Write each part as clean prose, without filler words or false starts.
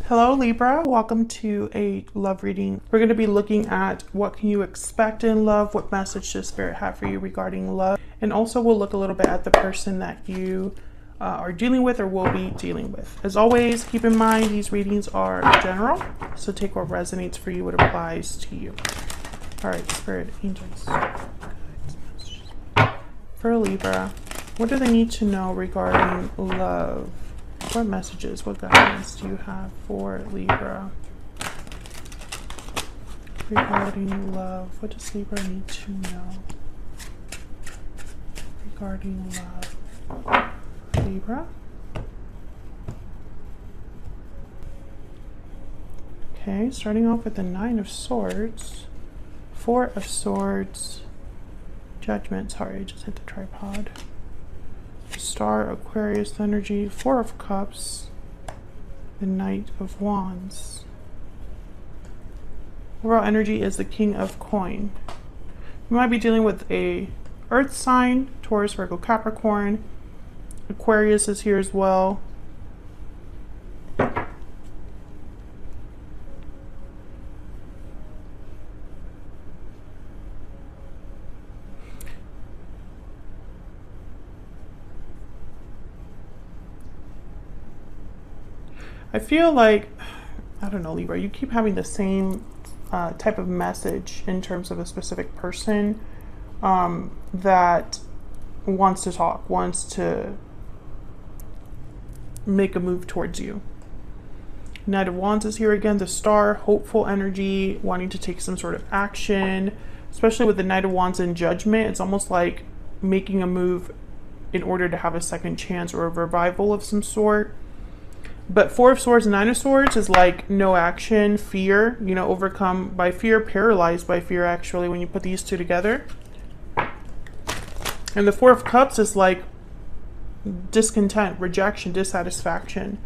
Hello Libra, welcome to a love reading. We're going to be looking at what can you expect in love, what message does Spirit have for you regarding love, and also we'll look a little bit at the person that you are dealing with or will be dealing with. As always, keep in mind these readings are general, so take what resonates for you, what applies to you. All right, Spirit, angels, for Libra, what do they need to know regarding love? What messages, what guidance do you have for Libra regarding love? What does Libra need to know regarding love? Libra. Okay, starting off with the Nine of Swords, Four of Swords, Judgment. Sorry, I just hit the tripod. Star, Aquarius energy, Four of Cups, the Knight of Wands. Overall energy is the King of Coin. You might be dealing with a Earth sign, Taurus, Virgo, Capricorn. Aquarius is here as well. I feel like, I don't know, Libra, you keep having the same type of message in terms of a specific person that wants to talk, wants to make a move towards you. Knight of Wands is here again, the Star, hopeful energy, wanting to take some sort of action, especially with the Knight of Wands in Judgment. It's almost like making a move in order to have a second chance or a revival of some sort. But Four of Swords and Nine of Swords is like no action, fear, you know, overcome by fear, paralyzed by fear, actually, when you put these two together. And the Four of Cups is like discontent, rejection, dissatisfaction.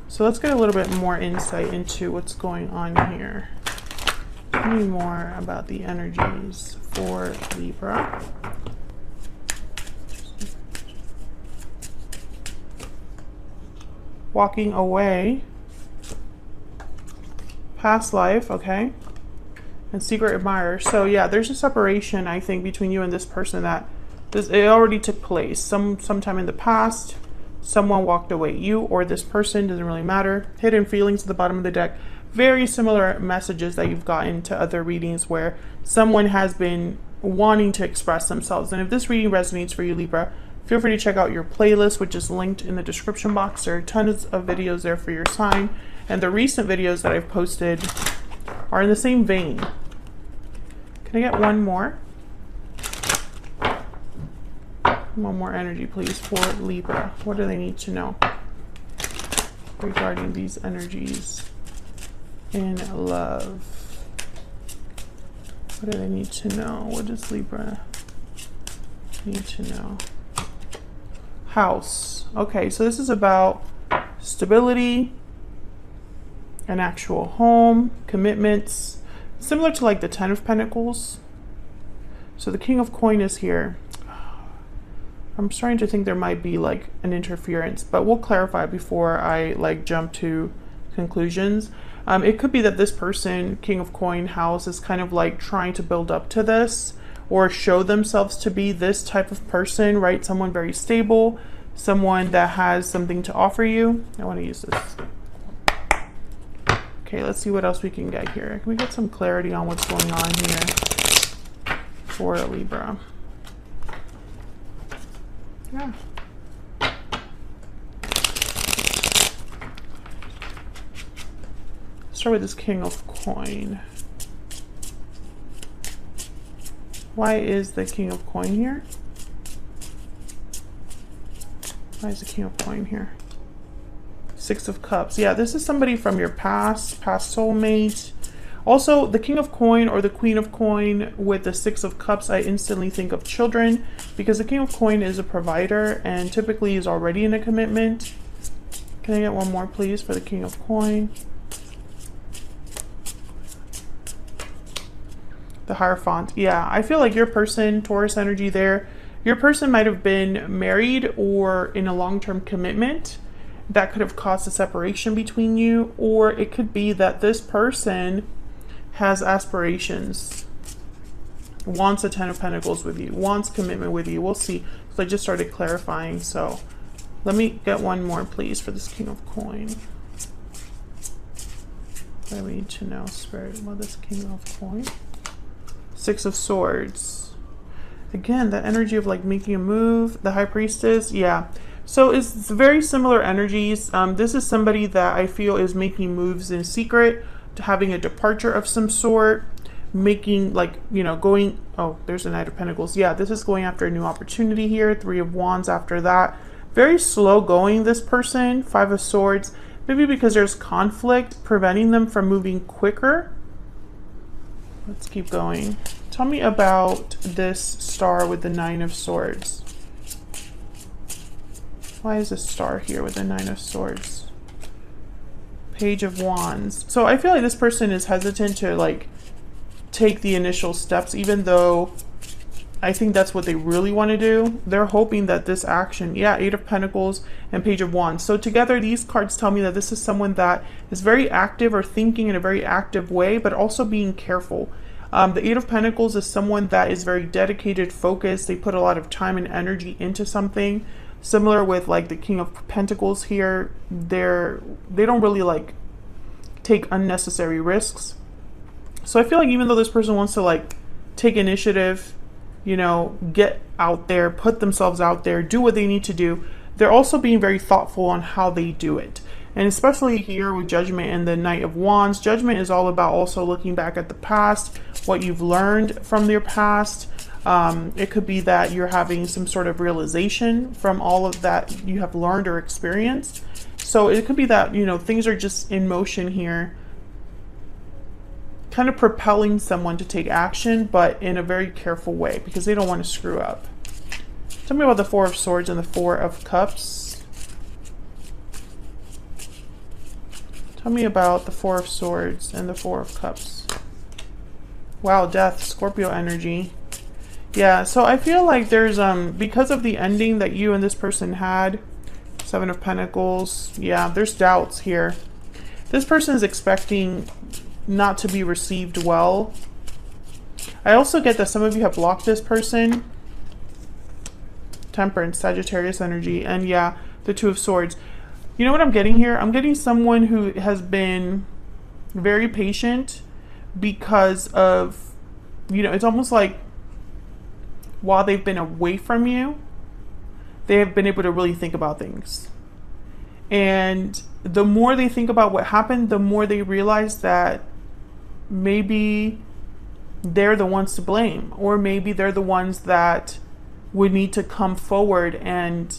So let's get a little bit more insight into what's going on here. Tell me more about the energies for Libra. Walking away, past life, okay, and secret admirer. So yeah, there's a separation, I think, between you and this person that it already took place. Sometime in the past, someone walked away. You or this person, doesn't really matter. Hidden feelings at the bottom of the deck. Very similar messages that you've gotten to other readings where someone has been wanting to express themselves. And if this reading resonates for you, Libra, feel free to check out your playlist, which is linked in the description box. There are tons of videos there for your sign. And the recent videos that I've posted are in the same vein. Can I get one more? One more energy, please, for Libra. What do they need to know regarding these energies in love? What do they need to know? What does Libra need to know? House. Okay, so this is about stability, an actual home, commitments, similar to like the Ten of Pentacles. So the King of Coin is here. I'm starting to think there might be like an interference, but we'll clarify before I like jump to conclusions. It could be that this person, King of Coin house, is kind of like trying to build up to this or show themselves to be this type of person, right? Someone very stable, someone that has something to offer you. I want to use this. Okay, let's see what else we can get here. Can we get some clarity on what's going on here for Libra? Yeah. Start with this King of Coin. Why is the King of Coin here? Why is the King of Coin here? Six of Cups. Yeah, this is somebody from your past soulmate. Also, the King of Coin or the Queen of Coin with the Six of Cups, I instantly think of children because the King of Coin is a provider and typically is already in a commitment. Can I get one more, please, for the King of Coin? The Hierophant. Yeah, I feel like your person, Taurus energy there, your person might have been married or in a long-term commitment that could have caused a separation between you, or it could be that this person has aspirations, wants a 10 of Pentacles with you, wants commitment with you. We'll see. So I just started clarifying. So let me get one more, please, for this King of Coin. I need to know, Spirit, what is King of Coin? Six of Swords. Again, that energy of like making a move. The High Priestess, yeah. So it's very similar energies. This is somebody that I feel is making moves in secret, to having a departure of some sort, making like, you know, going, oh, there's a Knight of Pentacles. Yeah, this is going after a new opportunity here. Three of Wands after that. Very slow going, this person. Five of Swords. Maybe because there's conflict preventing them from moving quicker. Let's keep going. Tell me about this star with the Nine of Swords. Why is a star here with the Nine of Swords? Page of Wands. So I feel like this person is hesitant to like take the initial steps, even though I think that's what they really want to do. They're hoping that this action, yeah, Eight of Pentacles and Page of Wands. So together, these cards tell me that this is someone that is very active or thinking in a very active way, but also being careful. The Eight of Pentacles is someone that is very dedicated, focused. They put a lot of time and energy into something. Similar with like the King of Pentacles here. They don't really like take unnecessary risks. So I feel like even though this person wants to like take initiative, you know, get out there, put themselves out there, do what they need to do, they're also being very thoughtful on how they do it. And especially here with Judgment and the Knight of Wands, Judgment is all about also looking back at the past, what you've learned from your past. It could be that you're having some sort of realization from all of that you have learned or experienced. So it could be that, you know, things are just in motion here, kind of propelling someone to take action, but in a very careful way because they don't want to screw up. Tell me about the Four of Swords and the Four of Cups. Tell me about the Four of Swords and the Four of Cups. Wow, Death, Scorpio energy. Yeah, so I feel like there's, because of the ending that you and this person had, Seven of Pentacles, yeah, there's doubts here. This person is expecting not to be received well. I also get that some of you have blocked this person. Temperance, Sagittarius energy, and yeah, the Two of Swords. You know what I'm getting here? I'm getting someone who has been very patient because of, you know, it's almost like while they've been away from you, they have been able to really think about things. And the more they think about what happened, the more they realize that maybe they're the ones to blame, or maybe they're the ones that would need to come forward and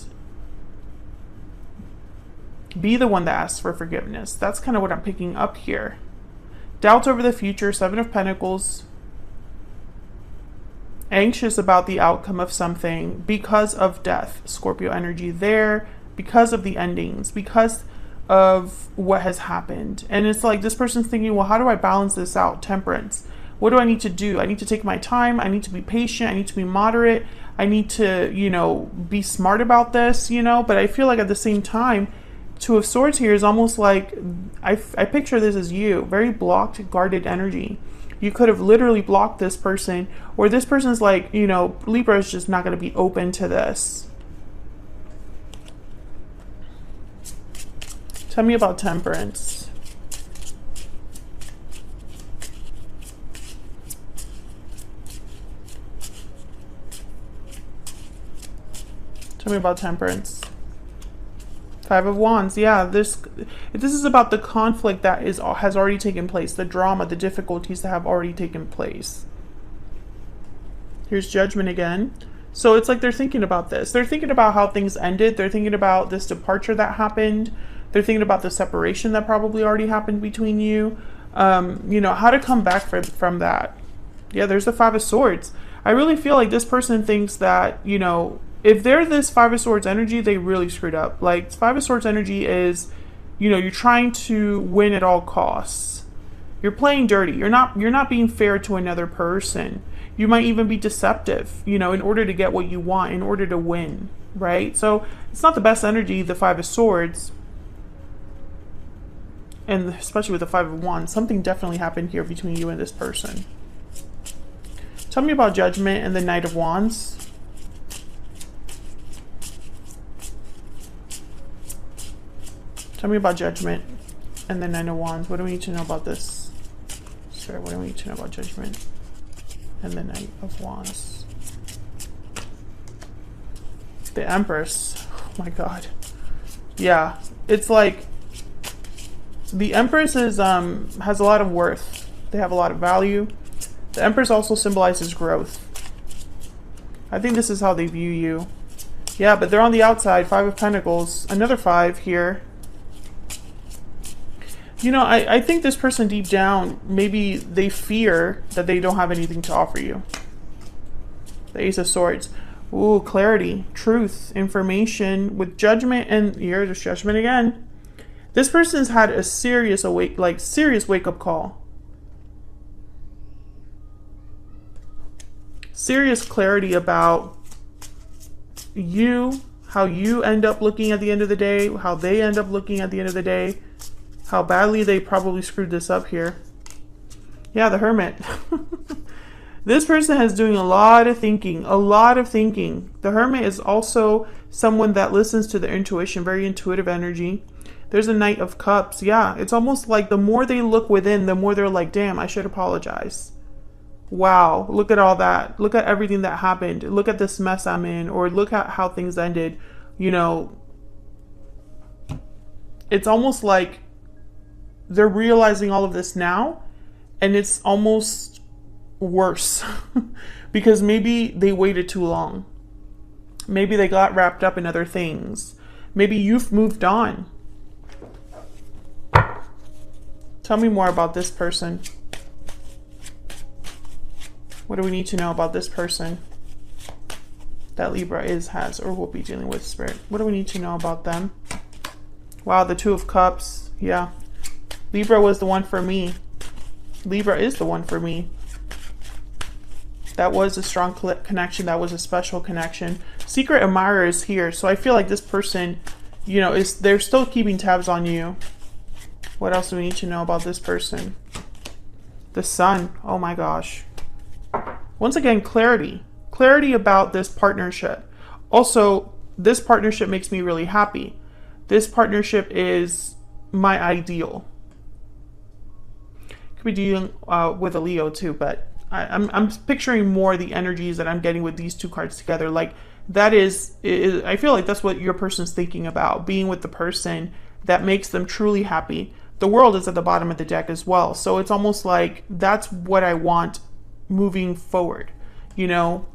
be the one that asks for forgiveness. That's kind of what I'm picking up here. Doubts over the future, Seven of Pentacles. Anxious about the outcome of something because of death, Scorpio energy there, because of the endings, because of what has happened. And it's like this person's thinking, well, how do I balance this out? Temperance. What do I need to do? I need to take my time. I need to be patient. I need to be moderate. I need to, you know, be smart about this, you know, but I feel like at the same time, Two of Swords here is almost like, I picture this as you, very blocked, guarded energy. You could have literally blocked this person, or this person's like, you know, Libra is just not going to be open to this. Tell me about Temperance. Tell me about Temperance. Five of Wands. Yeah, this is about the conflict that has already taken place, the drama, the difficulties that have already taken place. Here's Judgment again. So it's like they're thinking about this. They're thinking about how things ended. They're thinking about this departure that happened. They're thinking about the separation that probably already happened between you. You know, how to come back from that. Yeah, there's the Five of Swords. I really feel like this person thinks that, you know, if they're this Five of Swords energy, they really screwed up. Like, Five of Swords energy is, you know, you're trying to win at all costs. You're playing dirty. You're not being fair to another person. You might even be deceptive, you know, in order to get what you want, in order to win, right? So it's not the best energy, the Five of Swords. and especially with the Five of Wands, something definitely happened here between you and this person. Tell me about Judgment and the Knight of Wands. Tell me about Judgment and the Knight of Wands. What do we need to know about this? Sir, what do we need to know about Judgment and the Knight of Wands? The Empress. Oh my God. Yeah, it's like the Empress is has a lot of worth. They have a lot of value. The Empress also symbolizes growth. I think this is how they view you. Yeah, but they're on the outside. Five of Pentacles. Another 5 here. You know, I think this person deep down, maybe they fear that they don't have anything to offer you. The Ace of Swords. Ooh, clarity, truth, information with Judgment, and here's Judgment again. This person's had a serious serious wake-up call. Serious clarity about you, how you end up looking at the end of the day, how they end up looking at the end of the day, how badly they probably screwed this up here. Yeah, the Hermit. This person is doing a lot of thinking, The Hermit is also someone that listens to their intuition, very intuitive energy. There's a Knight of Cups. Yeah, it's almost like the more they look within, the more they're like, damn, I should apologize. Wow, look at all that. Look at everything that happened. Look at this mess I'm in, or look at how things ended. You know, it's almost like they're realizing all of this now, and it's almost worse because maybe they waited too long. Maybe they got wrapped up in other things. Maybe you've moved on. Tell me more about this person. What do we need to know about this person that Libra has, or will be dealing with, Spirit? What do we need to know about them? Wow, the Two of Cups. Yeah. Libra was the one for me. Libra is the one for me. That was a strong connection. That was a special connection. Secret admirer is here. So I feel like this person, you know, they're still keeping tabs on you. What else do we need to know about this person? The Sun. Oh my gosh. Once again, clarity. Clarity about this partnership. Also, this partnership makes me really happy. This partnership is my ideal. Could be dealing with a Leo too, but I'm picturing more the energies that I'm getting with these two cards together. Like that is I feel like that's what your person's thinking about, being with the person that makes them truly happy. The World is at the bottom of the deck as well. So it's almost like that's what I want moving forward. You know,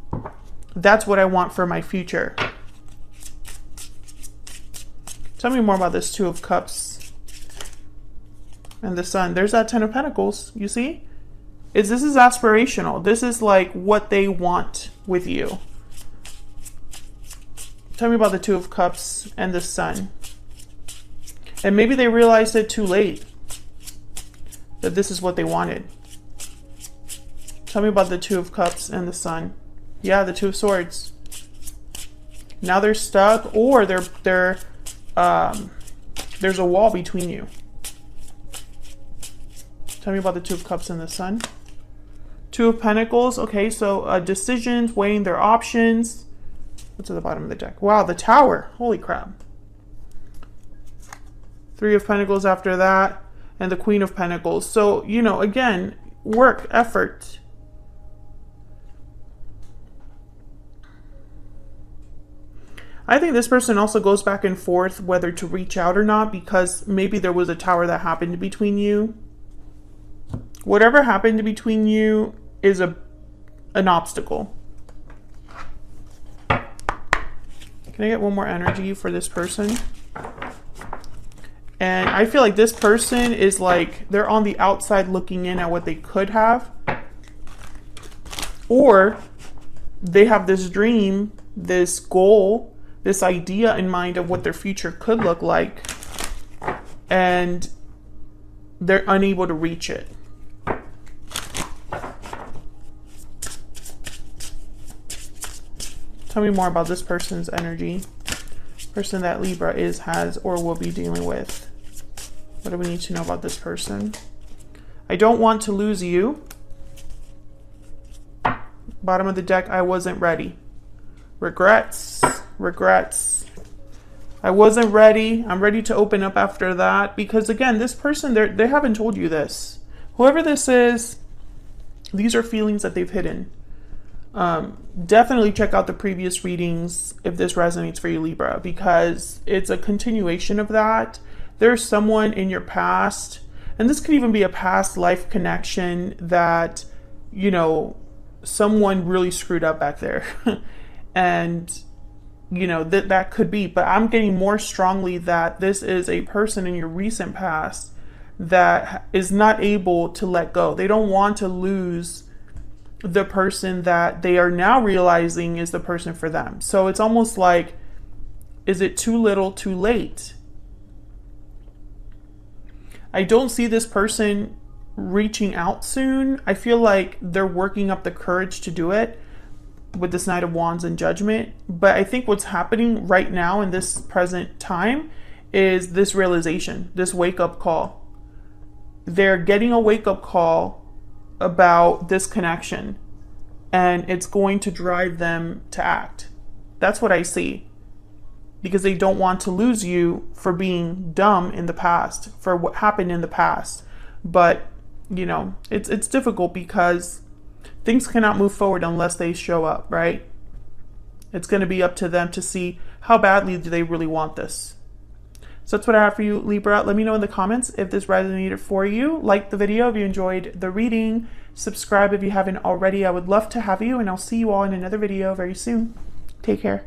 that's what I want for my future. Tell me more about this Two of Cups and the Sun. There's that Ten of Pentacles, you see? This is aspirational. This is like what they want with you. Tell me about the Two of Cups and the Sun. And maybe they realized it too late that this is what they wanted. Tell me about the Two of Cups and the Sun. Yeah, the Two of Swords. Now they're stuck, or there's a wall between you. Tell me about the Two of Cups and the Sun. Two of Pentacles. Okay, so decisions, weighing their options. What's at the bottom of the deck? Wow, the Tower. Holy crap. Three of Pentacles after that, and the Queen of Pentacles. So, you know, again, work, effort. I think this person also goes back and forth whether to reach out or not, because maybe there was a tower that happened between you. Whatever happened between you is an obstacle. Can I get one more energy for this person? And I feel like this person is like, they're on the outside looking in at what they could have. Or they have this dream, this goal, this idea in mind of what their future could look like. And they're unable to reach it. Tell me more about this person's energy. Person that Libra has, or will be dealing with. What do we need to know about this person? I don't want to lose you. Bottom of the deck, I wasn't ready. Regrets, regrets. I wasn't ready. I'm ready to open up after that. Because again, this person, they haven't told you this. Whoever this is, these are feelings that they've hidden. Definitely check out the previous readings if this resonates for you, Libra, because it's a continuation of that. There's someone in your past, and this could even be a past life connection that, you know, someone really screwed up back there. And, you know, that could be, but I'm getting more strongly that this is a person in your recent past that is not able to let go. They don't want to lose the person that they are now realizing is the person for them. So it's almost like, is it too little, too late? I don't see this person reaching out soon. I feel like they're working up the courage to do it with this Knight of Wands and Judgment. But I think what's happening right now in this present time is this realization, this wake-up call. They're getting a wake-up call about this connection, and it's going to drive them to act. That's what I see. Because they don't want to lose you for being dumb in the past, for what happened in the past. But you know, it's difficult because things cannot move forward unless they show up, right? It's going to be up to them to see how badly do they really want this. So that's what I have for you, Libra. Let me know in the comments if this resonated for you. Like the video if you enjoyed the reading. Subscribe if you haven't already. I would love to have you, and I'll see you all in another video very soon. Take care.